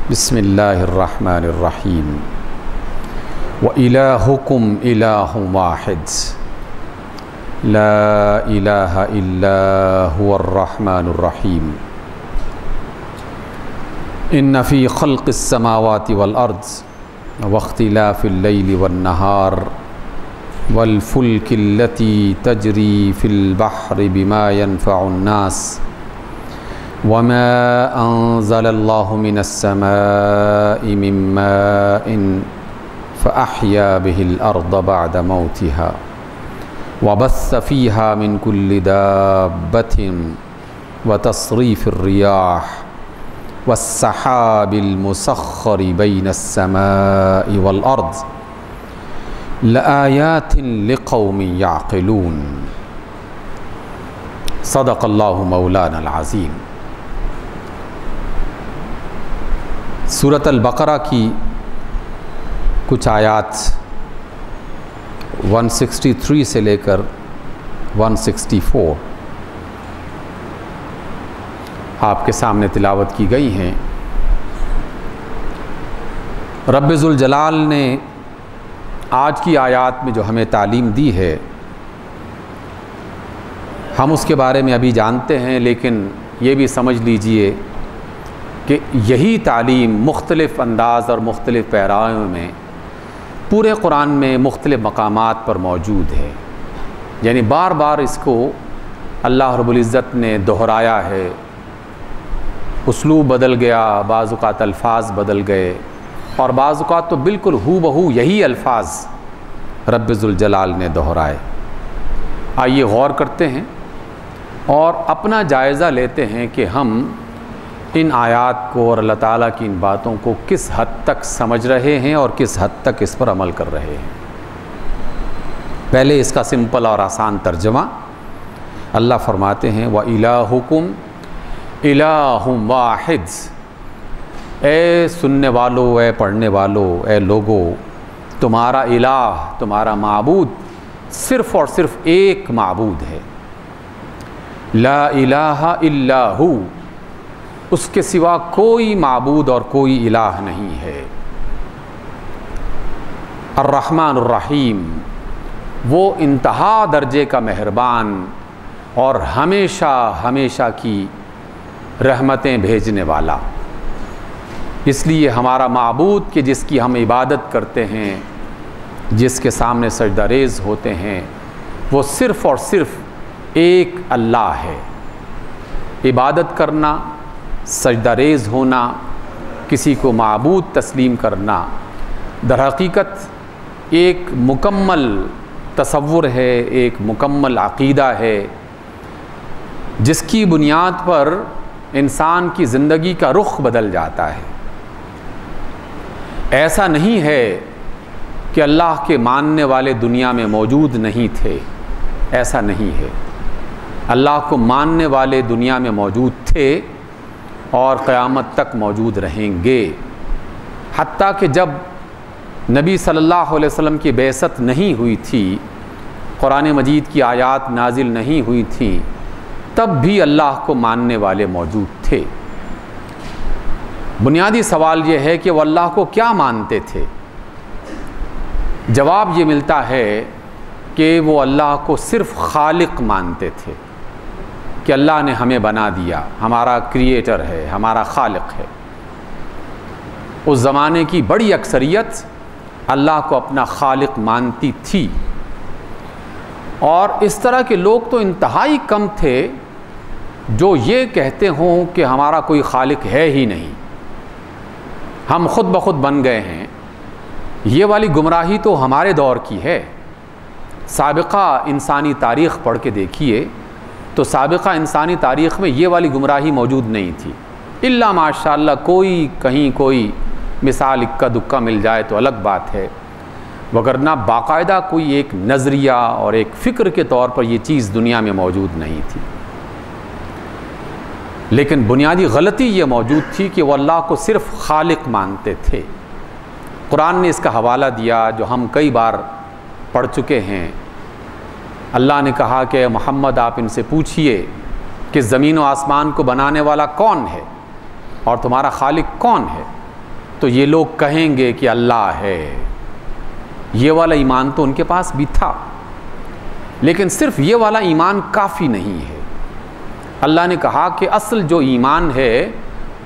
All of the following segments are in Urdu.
بسم اللہ الرحمن الرحیم وَإِلَٰهُكُمْ إِلَٰهٌ وَاحِدٌ لَا إِلَٰهَ إِلَّا هُوَ الرَّحْمَٰنُ الرَّحِيمُ إِنَّ فِي خَلْقِ السَّمَاوَاتِ وَالْأَرْضِ وَاخْتِلَافِ اللَّيْلِ وَالنَّهَارِ وَالْفُلْكِ الَّتِي تَجْرِي فِي الْبَحْرِ بِمَا يَنْفَعُ النَّاسَ وَمَا أَنزَلَ اللَّهُ مِنَ السَّمَاءِ مِن مَّاءٍ فَأَحْيَا بِهِ الْأَرْضَ بَعْدَ مَوْتِهَا وَبَثَّ فِيهَا مِن كُلِّ دَابَّةٍ وَتَصْرِيفِ الرِّيَاحِ وَالسَّحَابِ الْمُسَخَّرِ بَيْنَ السَّمَاءِ وَالْأَرْضِ لَآيَاتٍ لِقَوْمٍ يَعْقِلُونَ صدق اللہ مولانا العظیم۔ سورۃ البقرہ کی کچھ آیات 163 سے لے کر 164 آپ کے سامنے تلاوت کی گئی ہیں۔ رب ذوالجلال نے آج کی آیات میں جو ہمیں تعلیم دی ہے ہم اس کے بارے میں ابھی جانتے ہیں، لیکن یہ بھی سمجھ لیجئے کہ یہی تعلیم مختلف انداز اور مختلف پیراؤں میں پورے قرآن میں مختلف مقامات پر موجود ہے، یعنی بار بار اس کو اللہ رب العزت نے دہرایا ہے۔ اسلوب بدل گیا، بعض اوقات الفاظ بدل گئے، اور بعض اوقات تو بالکل ہو بہو یہی الفاظ رب ذوالجلال نے دہرائے۔ آئیے غور کرتے ہیں اور اپنا جائزہ لیتے ہیں کہ ہم ان آیات کو اور اللہ تعالیٰ کی ان باتوں کو کس حد تک سمجھ رہے ہیں اور کس حد تک اس پر عمل کر رہے ہیں۔ پہلے اس کا سمپل اور آسان ترجمہ اللہ فرماتے ہیں وَإِلَٰهُكُمْ إِلَٰهٌ وَاحِدٌ، اے سننے والو، اے پڑھنے والو، اے لوگو، تمہارا الہ، تمہارا معبود صرف اور صرف ایک معبود ہے۔ لا الہ الا ہو، اس کے سوا کوئی معبود اور کوئی الہ نہیں ہے۔ الرحمن الرحیم، وہ انتہا درجے کا مہربان اور ہمیشہ ہمیشہ کی رحمتیں بھیجنے والا۔ اس لیے ہمارا معبود کہ جس کی ہم عبادت کرتے ہیں، جس کے سامنے سجدہ ریز ہوتے ہیں، وہ صرف اور صرف ایک اللہ ہے۔ عبادت کرنا، سجدہ ریز ہونا، کسی کو معبود تسلیم کرنا در حقیقت ایک مکمل تصور ہے، ایک مکمل عقیدہ ہے، جس کی بنیاد پر انسان کی زندگی کا رخ بدل جاتا ہے۔ ایسا نہیں ہے کہ اللہ کے ماننے والے دنیا میں موجود نہیں تھے، ایسا نہیں ہے۔ اللہ کو ماننے والے دنیا میں موجود تھے اور قیامت تک موجود رہیں گے، حتیٰ کہ جب نبی صلی اللہ علیہ وسلم کی بعثت نہیں ہوئی تھی، قرآن مجید کی آیات نازل نہیں ہوئی تھیں، تب بھی اللہ کو ماننے والے موجود تھے۔ بنیادی سوال یہ ہے کہ وہ اللہ کو کیا مانتے تھے؟ جواب یہ ملتا ہے کہ وہ اللہ کو صرف خالق مانتے تھے، کہ اللہ نے ہمیں بنا دیا، ہمارا کریٹر ہے، ہمارا خالق ہے۔ اس زمانے کی بڑی اکثریت اللہ کو اپنا خالق مانتی تھی، اور اس طرح کے لوگ تو انتہائی کم تھے جو یہ کہتے ہوں کہ ہمارا کوئی خالق ہے ہی نہیں، ہم خود بخود بن گئے ہیں۔ یہ والی گمراہی تو ہمارے دور کی ہے۔ سابقہ انسانی تاریخ پڑھ کے دیکھیے تو سابقہ انسانی تاریخ میں یہ والی گمراہی موجود نہیں تھی، الا ماشاءاللہ کوئی کہیں کوئی مثال اکا دکا مل جائے تو الگ بات ہے، وگرنہ باقاعدہ کوئی ایک نظریہ اور ایک فکر کے طور پر یہ چیز دنیا میں موجود نہیں تھی۔ لیکن بنیادی غلطی یہ موجود تھی کہ وہ اللہ کو صرف خالق مانتے تھے۔ قرآن نے اس کا حوالہ دیا جو ہم کئی بار پڑھ چکے ہیں۔ اللہ نے کہا کہ محمد آپ ان سے پوچھئے کہ زمین و آسمان کو بنانے والا کون ہے اور تمہارا خالق کون ہے؟ تو یہ لوگ کہیں گے کہ اللہ ہے۔ یہ والا ایمان تو ان کے پاس بھی تھا، لیکن صرف یہ والا ایمان کافی نہیں ہے۔ اللہ نے کہا کہ اصل جو ایمان ہے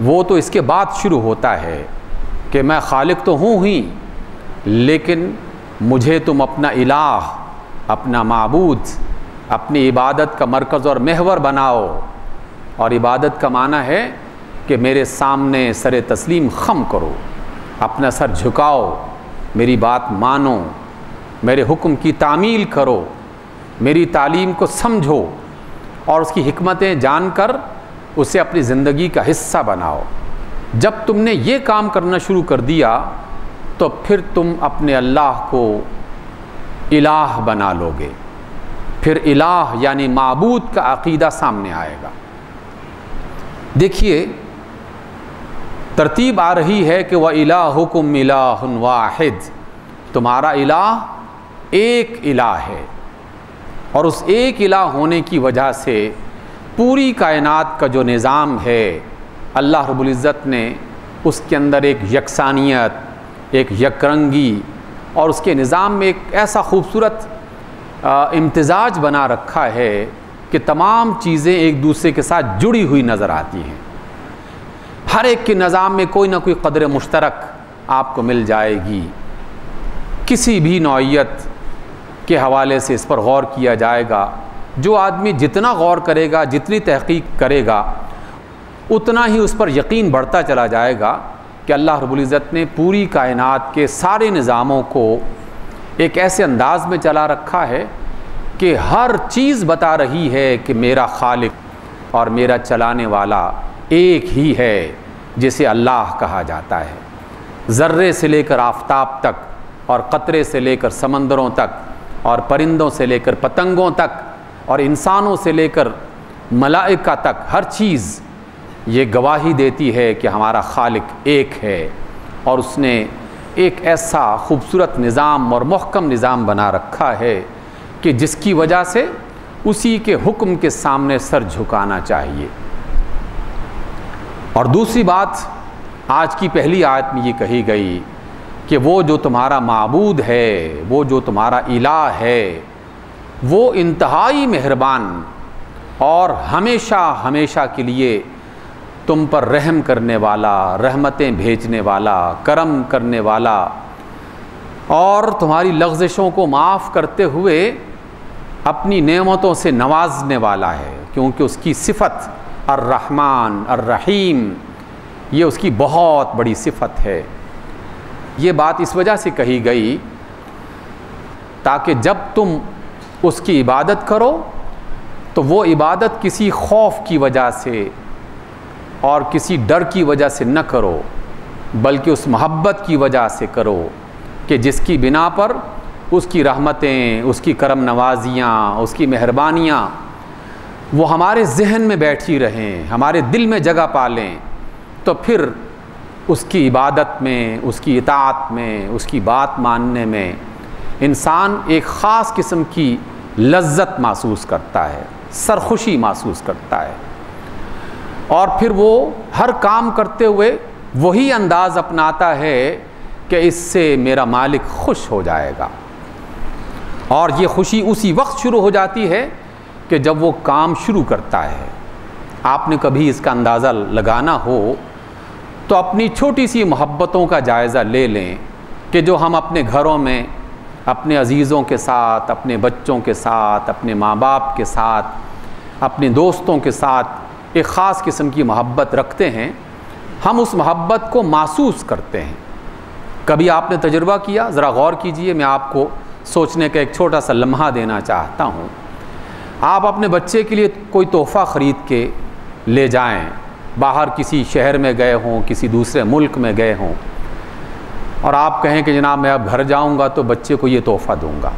وہ تو اس کے بعد شروع ہوتا ہے کہ میں خالق تو ہوں ہی، لیکن مجھے تم اپنا الہ، اپنا معبود، اپنی عبادت کا مرکز اور محور بناؤ۔ اور عبادت کا معنی ہے کہ میرے سامنے سر تسلیم خم کرو، اپنا سر جھکاؤ، میری بات مانو، میرے حکم کی تعمیل کرو، میری تعلیم کو سمجھو اور اس کی حکمتیں جان کر اسے اپنی زندگی کا حصہ بناؤ۔ جب تم نے یہ کام کرنا شروع کر دیا تو پھر تم اپنے اللہ کو الہ بنا لو گے، پھر الہ یعنی معبود کا عقیدہ سامنے آئے گا۔ دیکھیے ترتیب آ رہی ہے کہ وَإِلَٰهُكُمْ إِلَٰهٌ وَاحِدٌ، تمہارا الہ ایک الہ ہے، اور اس ایک الہ ہونے کی وجہ سے پوری کائنات کا جو نظام ہے اللہ رب العزت نے اس کے اندر ایک یکسانیت، ایک یکرنگی اور اس کے نظام میں ایک ایسا خوبصورت امتزاج بنا رکھا ہے کہ تمام چیزیں ایک دوسرے کے ساتھ جڑی ہوئی نظر آتی ہیں۔ ہر ایک کے نظام میں کوئی نہ کوئی قدر مشترک آپ کو مل جائے گی۔ کسی بھی نوعیت کے حوالے سے اس پر غور کیا جائے گا، جو آدمی جتنا غور کرے گا، جتنی تحقیق کرے گا، اتنا ہی اس پر یقین بڑھتا چلا جائے گا کہ اللہ رب العزت نے پوری کائنات کے سارے نظاموں کو ایک ایسے انداز میں چلا رکھا ہے کہ ہر چیز بتا رہی ہے کہ میرا خالق اور میرا چلانے والا ایک ہی ہے، جسے اللہ کہا جاتا ہے۔ ذرے سے لے کر آفتاب تک، اور قطرے سے لے کر سمندروں تک، اور پرندوں سے لے کر پتنگوں تک، اور انسانوں سے لے کر ملائکہ تک، ہر چیز یہ گواہی دیتی ہے کہ ہمارا خالق ایک ہے، اور اس نے ایک ایسا خوبصورت نظام اور محکم نظام بنا رکھا ہے کہ جس کی وجہ سے اسی کے حکم کے سامنے سر جھکانا چاہیے۔ اور دوسری بات آج کی پہلی آیت میں یہ کہی گئی کہ وہ جو تمہارا معبود ہے، وہ جو تمہارا الہ ہے، وہ انتہائی مہربان اور ہمیشہ ہمیشہ کے لیے تم پر رحم کرنے والا، رحمتیں بھیجنے والا، کرم کرنے والا، اور تمہاری لغزشوں کو معاف کرتے ہوئے اپنی نعمتوں سے نوازنے والا ہے، کیونکہ اس کی صفت الرحمن الرحیم یہ اس کی بہت بڑی صفت ہے۔ یہ بات اس وجہ سے کہی گئی تاکہ جب تم اس کی عبادت کرو تو وہ عبادت کسی خوف کی وجہ سے اور کسی ڈر کی وجہ سے نہ کرو، بلکہ اس محبت کی وجہ سے کرو کہ جس کی بنا پر اس کی رحمتیں، اس کی کرم نوازیاں، اس کی مہربانیاں وہ ہمارے ذہن میں بیٹھی رہیں، ہمارے دل میں جگہ پا لیں، تو پھر اس کی عبادت میں، اس کی اطاعت میں، اس کی بات ماننے میں انسان ایک خاص قسم کی لذت محسوس کرتا ہے، سرخوشی محسوس کرتا ہے، اور پھر وہ ہر کام کرتے ہوئے وہی انداز اپناتا ہے کہ اس سے میرا مالک خوش ہو جائے گا۔ اور یہ خوشی اسی وقت شروع ہو جاتی ہے کہ جب وہ کام شروع کرتا ہے۔ آپ نے کبھی اس کا اندازہ لگانا ہو تو اپنی چھوٹی سی محبتوں کا جائزہ لے لیں کہ جو ہم اپنے گھروں میں اپنے عزیزوں کے ساتھ، اپنے بچوں کے ساتھ، اپنے ماں باپ کے ساتھ، اپنے دوستوں کے ساتھ ایک خاص قسم کی محبت رکھتے ہیں، ہم اس محبت کو محسوس کرتے ہیں۔ کبھی آپ نے تجربہ کیا؟ ذرا غور کیجئے، میں آپ کو سوچنے کا ایک چھوٹا سا لمحہ دینا چاہتا ہوں۔ آپ اپنے بچے کے لیے کوئی تحفہ خرید کے لے جائیں، باہر کسی شہر میں گئے ہوں، کسی دوسرے ملک میں گئے ہوں، اور آپ کہیں کہ جناب میں اب گھر جاؤں گا تو بچے کو یہ تحفہ دوں گا۔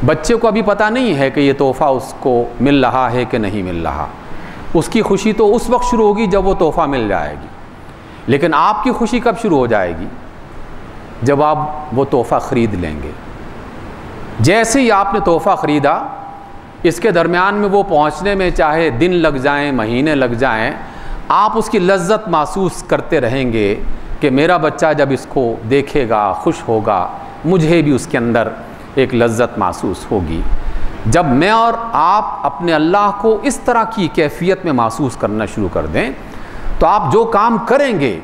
بچے کو ابھی پتہ نہیں ہے کہ یہ تحفہ اس کو مل رہا ہے کہ نہیں مل رہا، اس کی خوشی تو اس وقت شروع ہوگی جب وہ تحفہ مل جائے گی، لیکن آپ کی خوشی کب شروع ہو جائے گی؟ جب آپ وہ تحفہ خرید لیں گے۔ جیسے ہی آپ نے تحفہ خریدا، اس کے درمیان میں وہ پہنچنے میں چاہے دن لگ جائیں، مہینے لگ جائیں، آپ اس کی لذت محسوس کرتے رہیں گے کہ میرا بچہ جب اس کو دیکھے گا خوش ہوگا، مجھے بھی اس کے اندر ایک لذت محسوس ہوگی۔ جب میں اور آپ اپنے اللہ کو اس طرح کی کیفیت میں محسوس کرنا شروع کر دیں تو آپ جو کام کریں گے،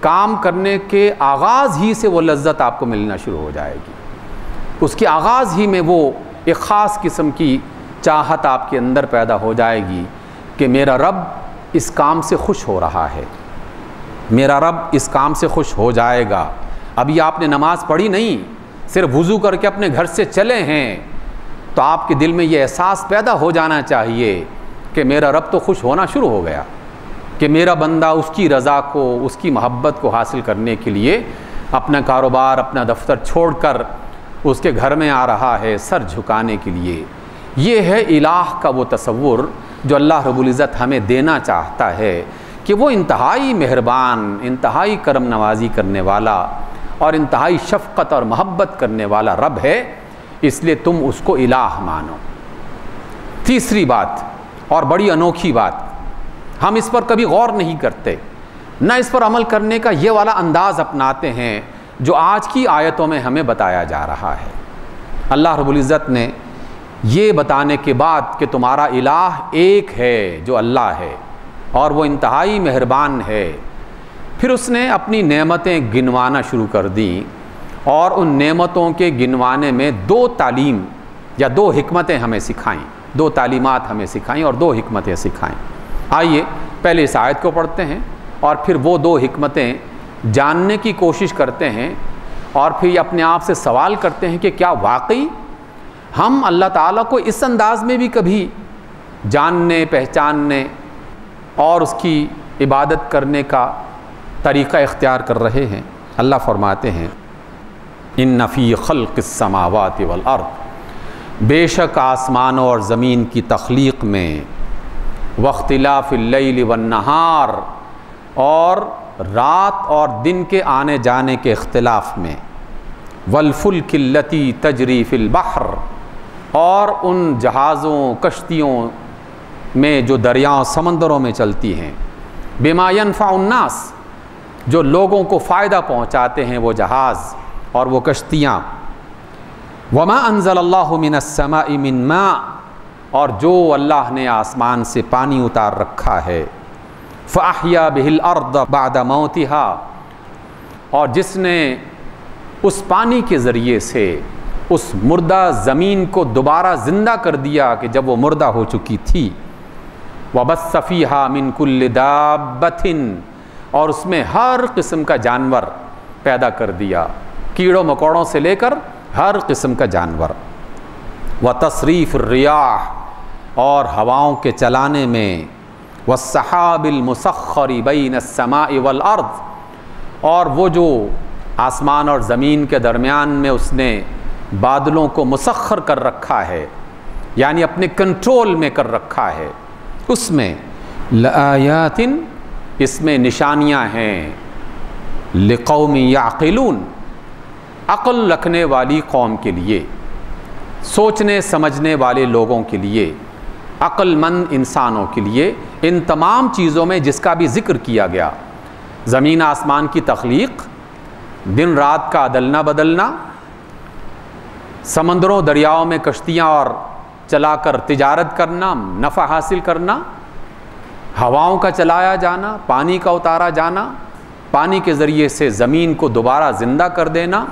کام کرنے کے آغاز ہی سے وہ لذت آپ کو ملنا شروع ہو جائے گی۔ اس کے آغاز ہی میں وہ ایک خاص قسم کی چاہت آپ کے اندر پیدا ہو جائے گی کہ میرا رب اس کام سے خوش ہو رہا ہے، میرا رب اس کام سے خوش ہو جائے گا۔ ابھی آپ نے نماز پڑھی نہیں، صرف وضو کر کے اپنے گھر سے چلے ہیں، تو آپ کے دل میں یہ احساس پیدا ہو جانا چاہیے کہ میرا رب تو خوش ہونا شروع ہو گیا، کہ میرا بندہ اس کی رضا کو، اس کی محبت کو حاصل کرنے کے لیے اپنا کاروبار، اپنا دفتر چھوڑ کر اس کے گھر میں آ رہا ہے سر جھکانے کے لیے۔ یہ ہے الہ کا وہ تصور جو اللہ رب العزت ہمیں دینا چاہتا ہے کہ وہ انتہائی مہربان، انتہائی کرم نوازی کرنے والا اور انتہائی شفقت اور محبت کرنے والا رب ہے، اس لیے تم اس کو الہ مانو۔ تیسری بات اور بڑی انوکھی بات، ہم اس پر کبھی غور نہیں کرتے، نہ اس پر عمل کرنے کا یہ والا انداز اپناتے ہیں جو آج کی آیتوں میں ہمیں بتایا جا رہا ہے۔ اللہ رب العزت نے یہ بتانے کے بعد کہ تمہارا الہ ایک ہے جو اللہ ہے اور وہ انتہائی مہربان ہے، پھر اس نے اپنی نعمتیں گنوانا شروع کر دیں، اور ان نعمتوں کے گنوانے میں دو تعلیم یا دو حکمتیں ہمیں سکھائیں، دو تعلیمات ہمیں سکھائیں اور دو حکمتیں سکھائیں۔ آئیے پہلے اس آیت کو پڑھتے ہیں اور پھر وہ دو حکمتیں جاننے کی کوشش کرتے ہیں، اور پھر اپنے آپ سے سوال کرتے ہیں کہ کیا واقعی ہم اللہ تعالیٰ کو اس انداز میں بھی کبھی جاننے، پہچاننے اور اس کی عبادت کرنے کا طریقہ اختیار کر رہے ہیں۔ اللہ فرماتے ہیں ان فی خلق السماوات والارض، بے شک آسمانوں اور زمین کی تخلیق میں، واختلاف اللیل والنہار، اور رات اور دن کے آنے جانے کے اختلاف میں، والفلک التی تجری فی البحر، اور ان جہازوں کشتیوں میں جو دریاؤں سمندروں میں چلتی ہیں، بما ینفع الناس، جو لوگوں کو فائدہ پہنچاتے ہیں وہ جہاز اور وہ کشتیاں، وما انزل اللہ من السماء من ماء، اور جو اللہ نے آسمان سے پانی اتار رکھا ہے، فاحیا بہ الارض بعد موتها، اور جس نے اس پانی کے ذریعے سے اس مردہ زمین کو دوبارہ زندہ کر دیا کہ جب وہ مردہ ہو چکی تھی، وبث فیہا من کل دابۃ، اور اس میں ہر قسم کا جانور پیدا کر دیا، کیڑوں مکوڑوں سے لے کر ہر قسم کا جانور، وتصریف الریاح، اور ہواؤں کے چلانے میں، والسحاب المسخر بین السماء والارض، اور وہ جو آسمان اور زمین کے درمیان میں اس نے بادلوں کو مسخر کر رکھا ہے، یعنی اپنے کنٹرول میں کر رکھا ہے، اس میں لآیات، اس میں نشانیاں ہیں، لقوم یعقلون، عقل رکھنے والی قوم کے لیے، سوچنے سمجھنے والے لوگوں کے لیے، عقل مند انسانوں کے لیے۔ ان تمام چیزوں میں جس کا بھی ذکر کیا گیا، زمین آسمان کی تخلیق، دن رات کا عدلنا بدلنا، سمندروں دریاؤں میں کشتیاں اور چلا کر تجارت کرنا، نفع حاصل کرنا، ہواؤں کا چلایا جانا، پانی کا اتارا جانا، پانی کے ذریعے سے زمین کو دوبارہ زندہ کر دینا،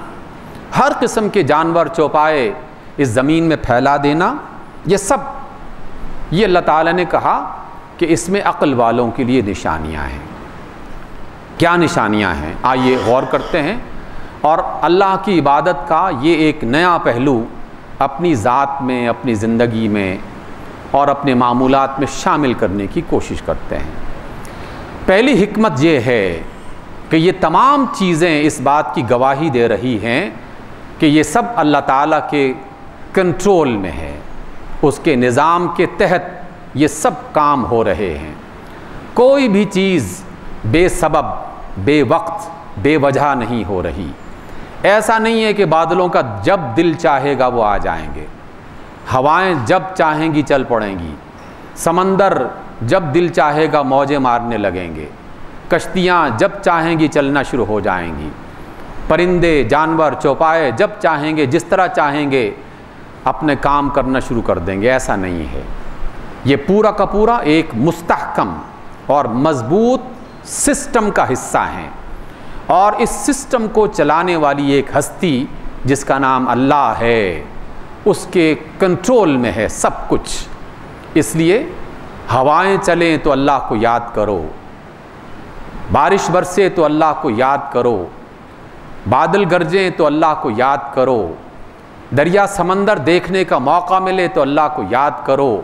ہر قسم کے جانور چوپائے اس زمین میں پھیلا دینا، یہ سب یہ اللہ تعالیٰ نے کہا کہ اس میں عقل والوں کے لیے نشانیاں ہیں۔ کیا نشانیاں ہیں؟ آئیے غور کرتے ہیں، اور اللہ کی عبادت کا یہ ایک نیا پہلو اپنی ذات میں، اپنی زندگی میں اور اپنے معمولات میں شامل کرنے کی کوشش کرتے ہیں۔ پہلی حکمت یہ ہے کہ یہ تمام چیزیں اس بات کی گواہی دے رہی ہیں کہ یہ سب اللہ تعالیٰ کے کنٹرول میں ہے، اس کے نظام کے تحت یہ سب کام ہو رہے ہیں۔ کوئی بھی چیز بے سبب، بے وقت، بے وجہ نہیں ہو رہی۔ ایسا نہیں ہے کہ بادلوں کا جب دل چاہے گا وہ آ جائیں گے، ہوائیں جب چاہیں گی چل پڑیں گی، سمندر جب دل چاہے گا موجیں مارنے لگیں گے، کشتیاں جب چاہیں گی چلنا شروع ہو جائیں گی، پرندے جانور چوپائے جب چاہیں گے جس طرح چاہیں گے اپنے کام کرنا شروع کر دیں گے۔ ایسا نہیں ہے، یہ پورا کا پورا ایک مستحکم اور مضبوط سسٹم کا حصہ ہیں، اور اس سسٹم کو چلانے والی ایک ہستی جس کا نام اللہ ہے، اس کے کنٹرول میں ہے سب کچھ۔ اس لیے ہوائیں چلیں تو اللہ کو یاد کرو، بارش برسے تو اللہ کو یاد کرو، بادل گرجیں تو اللہ کو یاد کرو، دریا سمندر دیکھنے کا موقع ملے تو اللہ کو یاد کرو،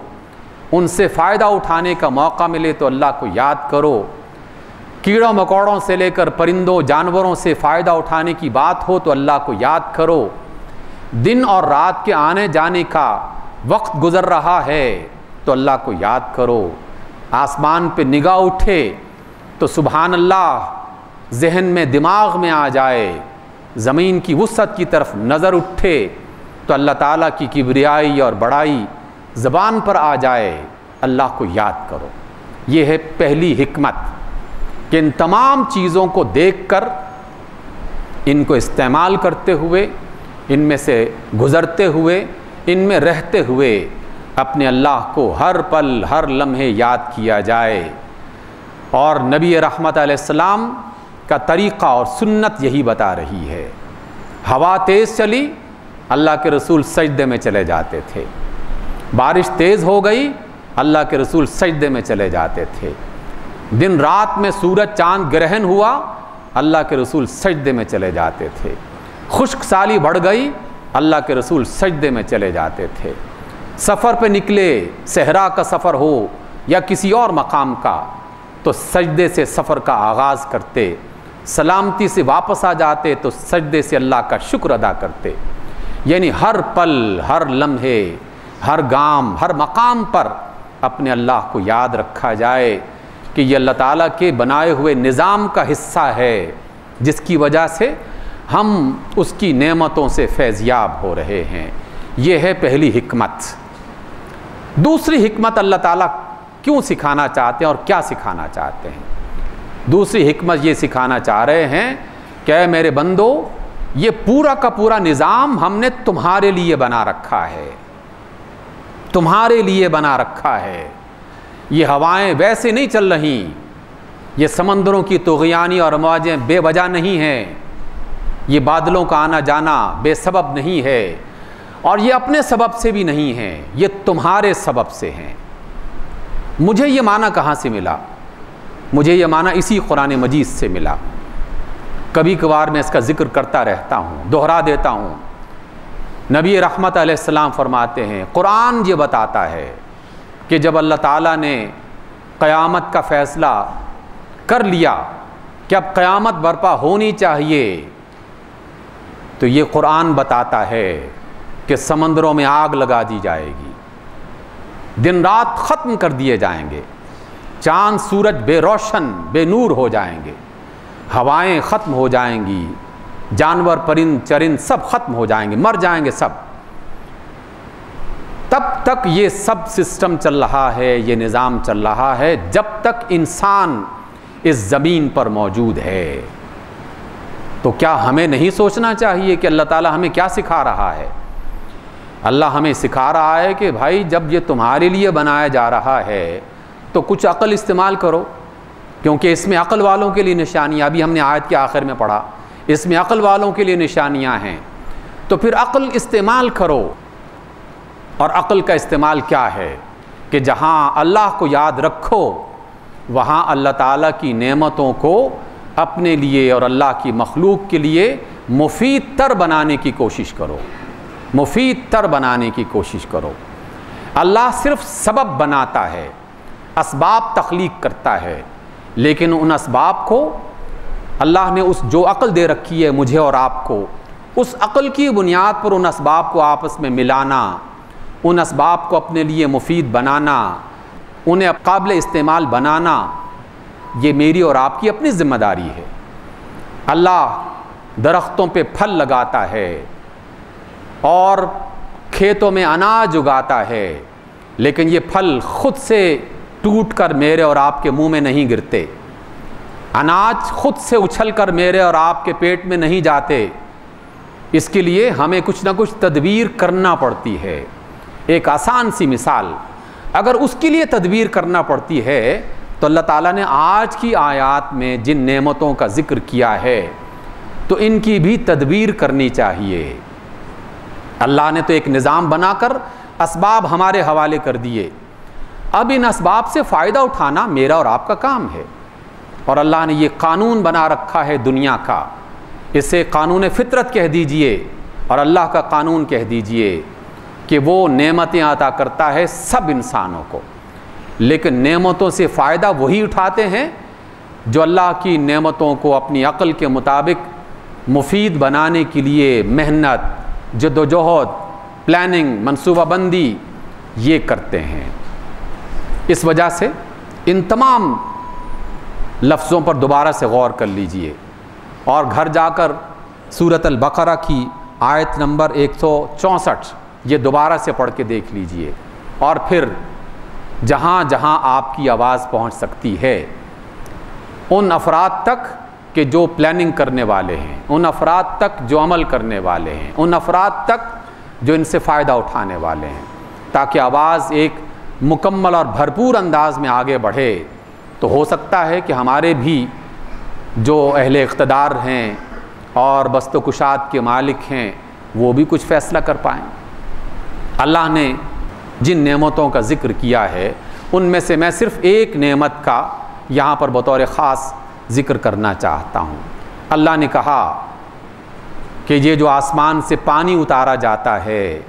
ان سے فائدہ اٹھانے کا موقع ملے تو اللہ کو یاد کرو، کیڑوں مکوڑوں سے لے کر پرندوں جانوروں سے فائدہ اٹھانے کی بات ہو تو اللہ کو یاد کرو، دن اور رات کے آنے جانے کا وقت گزر رہا ہے تو اللہ کو یاد کرو، آسمان پہ نگاہ اٹھے تو سبحان اللہ ذہن میں دماغ میں آ جائے، زمین کی وسعت کی طرف نظر اٹھے تو اللہ تعالیٰ کی کبریائی اور بڑائی زبان پر آ جائے، اللہ کو یاد کرو۔ یہ ہے پہلی حکمت کہ ان تمام چیزوں کو دیکھ کر، ان کو استعمال کرتے ہوئے، ان میں سے گزرتے ہوئے، ان میں رہتے ہوئے اپنے اللہ کو ہر پل ہر لمحے یاد کیا جائے۔ اور نبی رحمت علیہ السلام کا طریقہ اور سنت یہی بتا رہی ہے۔ ہوا تیز چلی، اللہ کے رسول سجدے میں چلے جاتے تھے، بارش تیز ہو گئی، اللہ کے رسول سجدے میں چلے جاتے تھے، دن رات میں سورج چاند گرہن ہوا، اللہ کے رسول سجدے میں چلے جاتے تھے، خشک سالی بڑھ گئی، اللہ کے رسول سجدے میں چلے جاتے تھے، سفر پہ نکلے، صحرا کا سفر ہو یا کسی اور مقام کا، تو سجدے سے سفر کا آغاز کرتے، سلامتی سے واپس آ جاتے تو سجدے سے اللہ کا شکر ادا کرتے۔ یعنی ہر پل ہر لمحے ہر گام ہر مقام پر اپنے اللہ کو یاد رکھا جائے کہ یہ اللہ تعالیٰ کے بنائے ہوئے نظام کا حصہ ہے، جس کی وجہ سے ہم اس کی نعمتوں سے فیضیاب ہو رہے ہیں۔ یہ ہے پہلی حکمت۔ دوسری حکمت اللہ تعالیٰ کیوں سکھانا چاہتے ہیں اور کیا سکھانا چاہتے ہیں؟ دوسری حکمت یہ سکھانا چاہ رہے ہیں کہ اے میرے بندو، یہ پورا کا پورا نظام ہم نے تمہارے لیے بنا رکھا ہے، تمہارے لیے بنا رکھا ہے۔ یہ ہوائیں ویسے نہیں چل رہی، یہ سمندروں کی طغیانی اور امواجیں بے وجہ نہیں ہیں، یہ بادلوں کا آنا جانا بے سبب نہیں ہے، اور یہ اپنے سبب سے بھی نہیں ہیں، یہ تمہارے سبب سے ہیں۔ مجھے یہ معنی کہاں سے ملا؟ مجھے یہ معنی اسی قرآن مجید سے ملا۔ کبھی کبھار میں اس کا ذکر کرتا رہتا ہوں، دوہرا دیتا ہوں۔ نبی رحمت علیہ السلام فرماتے ہیں، قرآن یہ بتاتا ہے کہ جب اللہ تعالیٰ نے قیامت کا فیصلہ کر لیا کہ اب قیامت برپا ہونی چاہیے، تو یہ قرآن بتاتا ہے کہ سمندروں میں آگ لگا دی جائے گی، دن رات ختم کر دیے جائیں گے، چاند سورج بے روشن بے نور ہو جائیں گے، ہوائیں ختم ہو جائیں گی، جانور پرند چرند سب ختم ہو جائیں گے، مر جائیں گے سب۔ تب تک یہ سب سسٹم چل رہا ہے، یہ نظام چل رہا ہے جب تک انسان اس زمین پر موجود ہے۔ تو کیا ہمیں نہیں سوچنا چاہیے کہ اللہ تعالیٰ ہمیں کیا سکھا رہا ہے؟ اللہ ہمیں سکھا رہا ہے کہ بھائی جب یہ تمہارے لیے بنایا جا رہا ہے تو کچھ عقل استعمال کرو، کیونکہ اس میں عقل والوں کے لیے نشانیاں، ابھی ہم نے آیت کے آخر میں پڑھا، اس میں عقل والوں کے لیے نشانیاں ہیں، تو پھر عقل استعمال کرو۔ اور عقل کا استعمال کیا ہے کہ جہاں اللہ کو یاد رکھو وہاں اللہ تعالیٰ کی نعمتوں کو اپنے لیے اور اللہ کی مخلوق کے لیے مفید تر بنانے کی کوشش کرو، مفید تر بنانے کی کوشش کرو۔ اللہ صرف سبب بناتا ہے، اسباب تخلیق کرتا ہے، لیکن ان اسباب کو اللہ نے اس جو عقل دے رکھی ہے مجھے اور آپ کو، اس عقل کی بنیاد پر ان اسباب کو آپس میں ملانا، ان اسباب کو اپنے لیے مفید بنانا، انہیں قابل استعمال بنانا، یہ میری اور آپ کی اپنی ذمہ داری ہے۔ اللہ درختوں پہ پھل لگاتا ہے اور کھیتوں میں اناج اگاتا ہے، لیکن یہ پھل خود سے ٹوٹ کر میرے اور آپ کے منہ میں نہیں گرتے، اناج خود سے اچھل کر میرے اور آپ کے پیٹ میں نہیں جاتے، اس کے لیے ہمیں کچھ نہ کچھ تدبیر کرنا پڑتی ہے۔ ایک آسان سی مثال، اگر اس کے لیے تدبیر کرنا پڑتی ہے تو اللہ تعالیٰ نے آج کی آیات میں جن نعمتوں کا ذکر کیا ہے تو ان کی بھی تدبیر کرنی چاہیے۔ اللہ نے تو ایک نظام بنا کر اسباب ہمارے حوالے کر دیے، اب ان اسباب سے فائدہ اٹھانا میرا اور آپ کا کام ہے۔ اور اللہ نے یہ قانون بنا رکھا ہے دنیا کا، اسے قانون فطرت کہہ دیجئے اور اللہ کا قانون کہہ دیجئے کہ وہ نعمتیں عطا کرتا ہے سب انسانوں کو، لیکن نعمتوں سے فائدہ وہی اٹھاتے ہیں جو اللہ کی نعمتوں کو اپنی عقل کے مطابق مفید بنانے کے لیے محنت، جدوجہد، پلاننگ، منصوبہ بندی یہ کرتے ہیں۔ اس وجہ سے ان تمام لفظوں پر دوبارہ سے غور کر لیجئے اور گھر جا کر سورۃ البقرہ کی آیت نمبر 164 یہ دوبارہ سے پڑھ کے دیکھ لیجئے، اور پھر جہاں جہاں آپ کی آواز پہنچ سکتی ہے ان افراد تک کہ جو پلاننگ کرنے والے ہیں، ان افراد تک جو عمل کرنے والے ہیں، ان افراد تک جو ان سے فائدہ اٹھانے والے ہیں، تاکہ آواز ایک مکمل اور بھرپور انداز میں آگے بڑھے۔ تو ہو سکتا ہے کہ ہمارے بھی جو اہل اقتدار ہیں اور بست و کشاد کے مالک ہیں وہ بھی کچھ فیصلہ کر پائیں۔ اللہ نے جن نعمتوں کا ذکر کیا ہے ان میں سے میں صرف ایک نعمت کا یہاں پر بطور خاص ذکر کرنا چاہتا ہوں۔ اللہ نے کہا کہ یہ جو آسمان سے پانی اتارا جاتا ہے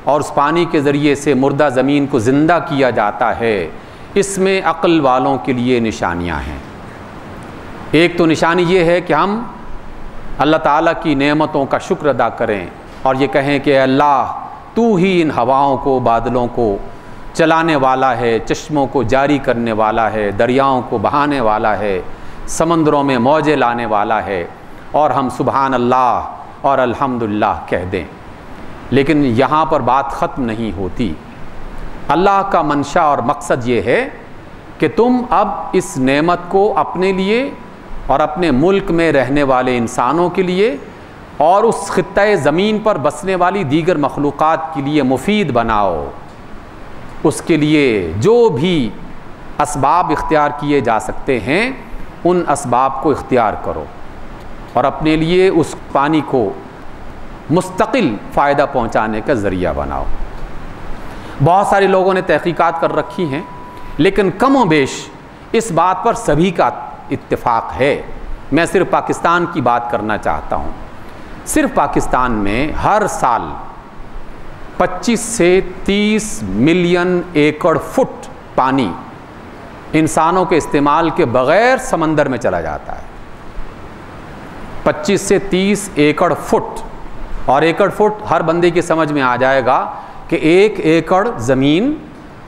اور اس پانی کے ذریعے سے مردہ زمین کو زندہ کیا جاتا ہے، اس میں عقل والوں کے لیے نشانیاں ہیں۔ ایک تو نشانی یہ ہے کہ ہم اللہ تعالیٰ کی نعمتوں کا شکر ادا کریں اور یہ کہیں کہ اے اللہ تو ہی ان ہواؤں کو، بادلوں کو چلانے والا ہے، چشموں کو جاری کرنے والا ہے، دریاؤں کو بہانے والا ہے، سمندروں میں موجیں لانے والا ہے، اور ہم سبحان اللہ اور الحمدللہ کہہ دیں۔ لیکن یہاں پر بات ختم نہیں ہوتی۔ اللہ کا منشا اور مقصد یہ ہے کہ تم اب اس نعمت کو اپنے لیے اور اپنے ملک میں رہنے والے انسانوں کے لیے اور اس خطہ زمین پر بسنے والی دیگر مخلوقات کے لیے مفید بناؤ۔ اس کے لیے جو بھی اسباب اختیار کیے جا سکتے ہیں ان اسباب کو اختیار کرو اور اپنے لیے اس پانی کو مستقل فائدہ پہنچانے کا ذریعہ بناؤ۔ بہت سارے لوگوں نے تحقیقات کر رکھی ہیں، لیکن کم و بیش اس بات پر سبھی کا اتفاق ہے۔ میں صرف پاکستان کی بات کرنا چاہتا ہوں۔ صرف پاکستان میں ہر سال 25 سے 30 ملین ایکڑ فٹ پانی انسانوں کے استعمال کے بغیر سمندر میں چلا جاتا ہے۔ 25 سے 30 ایکڑ فٹ، اور ایکڑ فٹ ہر بندے کی سمجھ میں آ جائے گا کہ 1 ایکڑ زمین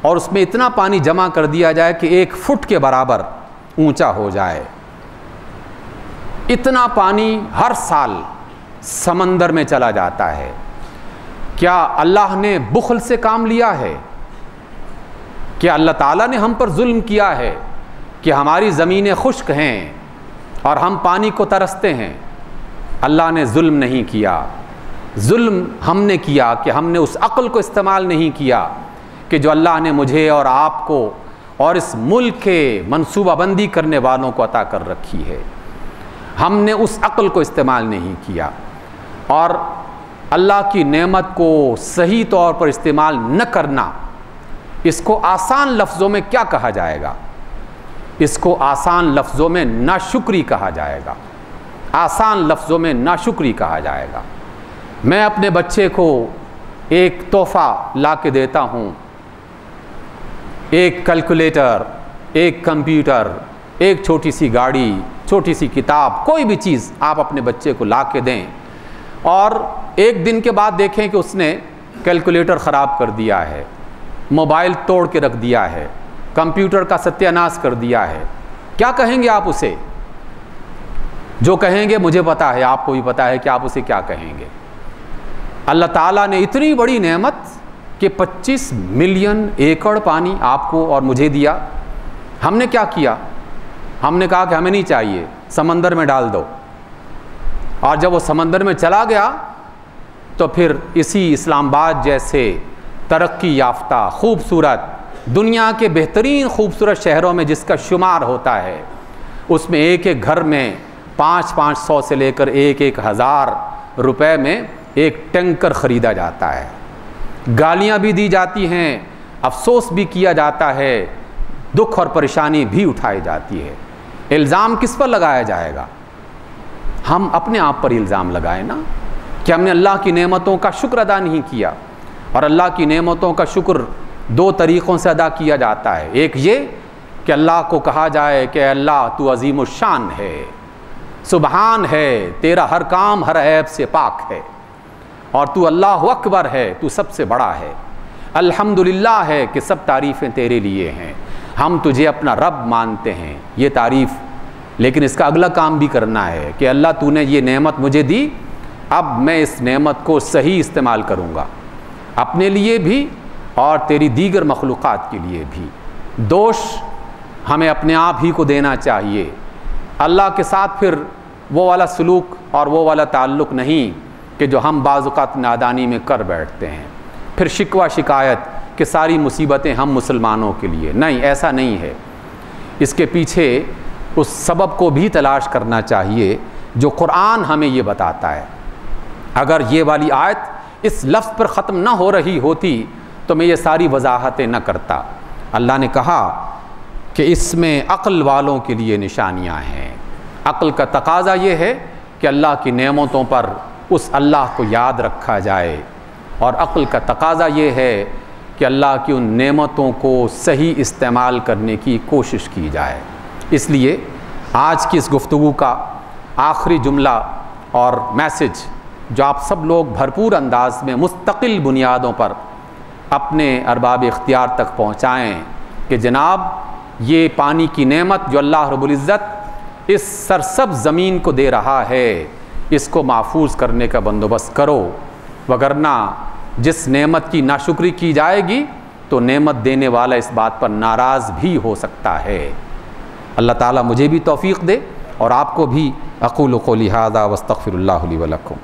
اور اس میں اتنا پانی جمع کر دیا جائے کہ 1 فٹ کے برابر اونچا ہو جائے۔ اتنا پانی ہر سال سمندر میں چلا جاتا ہے۔ کیا اللہ نے بخل سے کام لیا ہے؟ کیا اللہ تعالیٰ نے ہم پر ظلم کیا ہے کہ ہماری زمینیں خشک ہیں اور ہم پانی کو ترستے ہیں؟ اللہ نے ظلم نہیں کیا۔ ظلم ہم نے کیا کہ ہم نے اس عقل کو استعمال نہیں کیا کہ جو اللہ نے مجھے اور آپ کو اور اس ملک کے منصوبہ بندی کرنے والوں کو عطا کر رکھی ہے۔ ہم نے اس عقل کو استعمال نہیں کیا، اور اللہ کی نعمت کو صحیح طور پر استعمال نہ کرنا، اس کو آسان لفظوں میں کیا کہا جائے گا؟ اس کو آسان لفظوں میں ناشکری کہا جائے گا۔ آسان لفظوں میں ناشکری کہا جائے گا۔ میں اپنے بچے کو ایک تحفہ لا کے دیتا ہوں، ایک کیلکولیٹر، ایک کمپیوٹر، ایک چھوٹی سی گاڑی، چھوٹی سی کتاب، کوئی بھی چیز آپ اپنے بچے کو لا کے دیں، اور ایک دن کے بعد دیکھیں کہ اس نے کیلکولیٹر خراب کر دیا ہے، موبائل توڑ کے رکھ دیا ہے، کمپیوٹر کا ستیہ ناش کر دیا ہے، کیا کہیں گے آپ اسے؟ جو کہیں گے مجھے پتا ہے، آپ کو بھی پتا ہے کہ آپ اسے کیا کہیں گے۔ اللہ تعالیٰ نے اتنی بڑی نعمت کہ 25 ملین ایکڑ پانی آپ کو اور مجھے دیا، ہم نے کیا کیا؟ ہم نے کہا کہ ہمیں نہیں چاہیے، سمندر میں ڈال دو، اور جب وہ سمندر میں چلا گیا تو پھر اسی اسلام آباد جیسے ترقی یافتہ خوبصورت دنیا کے بہترین خوبصورت شہروں میں جس کا شمار ہوتا ہے، اس میں ایک ایک گھر میں 500 سے لے کر 1000 روپے میں ایک ٹینکر خریدا جاتا ہے، گالیاں بھی دی جاتی ہیں، افسوس بھی کیا جاتا ہے، دکھ اور پریشانی بھی اٹھائی جاتی ہے۔ الزام کس پر لگایا جائے گا؟ ہم اپنے آپ پر الزام لگائیں نا کہ ہم نے اللہ کی نعمتوں کا شکر ادا نہیں کیا۔ اور اللہ کی نعمتوں کا شکر 2 طریقوں سے ادا کیا جاتا ہے، ایک یہ کہ اللہ کو کہا جائے کہ اللہ تو عظیم الشان ہے، سبحان ہے، تیرا ہر کام ہر عیب سے پاک ہے، اور تو اللہ اکبر ہے، تو سب سے بڑا ہے، الحمدللہ ہے کہ سب تعریفیں تیرے لیے ہیں، ہم تجھے اپنا رب مانتے ہیں، یہ تعریف۔ لیکن اس کا اگلا کام بھی کرنا ہے کہ اللہ تو نے یہ نعمت مجھے دی، اب میں اس نعمت کو صحیح استعمال کروں گا، اپنے لیے بھی اور تیری دیگر مخلوقات کے لیے بھی۔ دوش ہمیں اپنے آپ ہی کو دینا چاہیے، اللہ کے ساتھ پھر وہ والا سلوک اور وہ والا تعلق نہیں کہ جو ہم بعض اوقات نادانی میں کر بیٹھتے ہیں، پھر شکوہ شکایت کہ ساری مصیبتیں ہم مسلمانوں کے لیے۔ نہیں، ایسا نہیں ہے، اس کے پیچھے اس سبب کو بھی تلاش کرنا چاہیے جو قرآن ہمیں یہ بتاتا ہے۔ اگر یہ والی آیت اس لفظ پر ختم نہ ہو رہی ہوتی تو میں یہ ساری وضاحتیں نہ کرتا۔ اللہ نے کہا کہ اس میں عقل والوں کے لیے نشانیاں ہیں۔ عقل کا تقاضا یہ ہے کہ اللہ کی نعمتوں پر اس اللہ کو یاد رکھا جائے، اور عقل کا تقاضا یہ ہے کہ اللہ کی ان نعمتوں کو صحیح استعمال کرنے کی کوشش کی جائے۔ اس لیے آج کی اس گفتگو کا آخری جملہ اور میسج جو آپ سب لوگ بھرپور انداز میں مستقل بنیادوں پر اپنے ارباب اختیار تک پہنچائیں کہ جناب یہ پانی کی نعمت جو اللہ رب العزت اس سرسبز زمین کو دے رہا ہے، اس کو محفوظ کرنے کا بندوبست کرو، وگرنہ جس نعمت کی ناشکری کی جائے گی تو نعمت دینے والا اس بات پر ناراض بھی ہو سکتا ہے۔ اللہ تعالیٰ مجھے بھی توفیق دے اور آپ کو بھی۔ اقول قولی ھذا واستغفر اللہ لی ولکم۔